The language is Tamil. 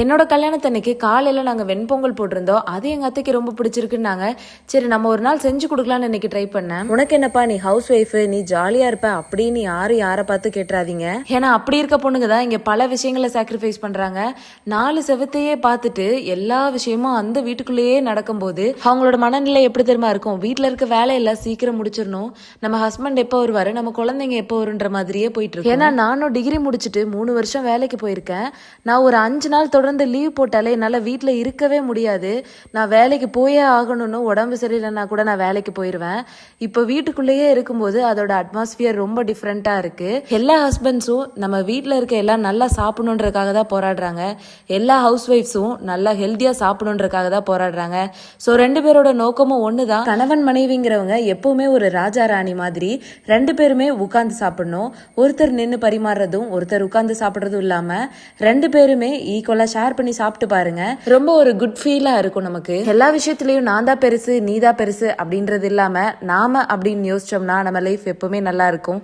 என்னோட கல்யாணத்தன்னைக்கு காலையில நாங்க வெண்பொங்கல் போட்டிருந்தோம். அது எங்க அத்தைக்கு ரொம்ப பிடிச்சிருக்குன்னாங்க. சரி நம்ம ஒரு நாள் செஞ்சு கொடுக்கலாம்னு இன்னைக்கு ட்ரை பண்ணேன். உனக்கு என்னப்பா, நீ ஹவுஸ் ஒய்ஃப், நீ ஜாலியா இருப்ப அப்படின்னு யாரை பார்த்து கேட்டுறாதீங்க. ஏன்னா அப்படி இருக்க பொண்ணுங்க தான் இங்க பல விஷயங்களை சாக்ரிஃபைஸ் பண்றாங்க. 4 செவத்தையே பார்த்துட்டு எல்லா விஷயமும் அந்த வீட்டுக்குள்ளேயே நடக்கும்போது அவங்களோட மனநிலை எப்படி தெரியுமா இருக்கும்? வீட்டுல இருக்க வேலையெல்லாம் சீக்கிரம் முடிச்சிடணும், நம்ம ஹஸ்பண்ட் எப்போ வருவாரு, நம்ம குழந்தைங்க எப்போ வருன்ற மாதிரியே போயிட்டு இருக்கு. ஏன்னா நானும் டிகிரி முடிச்சுட்டு 3 வருஷம் வேலைக்கு போயிருக்கேன். நான் ஒரு 5 நாள் தொடர்ந்து லீவ் போட்டாலே என்னால் வீட்டில் இருக்கவே முடியாது. நான் வேலைக்கு போயே ஆகணும்னு உடம்பு சரியில்லைன்னா கூட நான் வேலைக்கு போயிடுவேன். இப்போ வீட்டுக்குள்ளேயே இருக்கும்போது அதோட அட்மாஸ்பியர் ரொம்ப டிஃப்ரெண்ட்டாக இருக்குது. எல்லா ஹஸ்பண்ட்ஸும் நம்ம வீட்டில் இருக்க எல்லாம் நல்லா சாப்பிடணுன்றதுக்காக தான் போராடுறாங்க. எல்லா ஹவுஸ் ஒய்ஃப்ஸும் நல்லா ஹெல்த்தியாக சாப்பிடணுன்றதுக்காக தான் போராடுறாங்க. ஸோ 2 பேரோட நோக்கமும் ஒன்று தான். கணவன் மனைவிங்கிறவங்க எப்பவுமே ஒரு ராஜா ராணி மாதிரி 2 பேருமே உட்கார்ந்து சாப்பிடணும். ஒருத்தர் நின்று பரிமாறுறதும் ஒருத்தர் உட்கார்ந்து சாப்பிட்றதும் இல்லாமல் 2 பேருமே ஈக்குவலாக ஷேர் பண்ணி சாப்பிட்டு பாருங்க. ரொம்ப ஒரு குட் ஃபீலா இருக்கும் நமக்கு. எல்லா விஷயத்திலயும் நான் தான் பெருசு, நீ தான் பெருசு அப்படின்றது இல்லாம நாம அப்படின்னு யோசிச்சோம்னா நம்ம லைஃப் எப்பவுமே நல்லா இருக்கும்.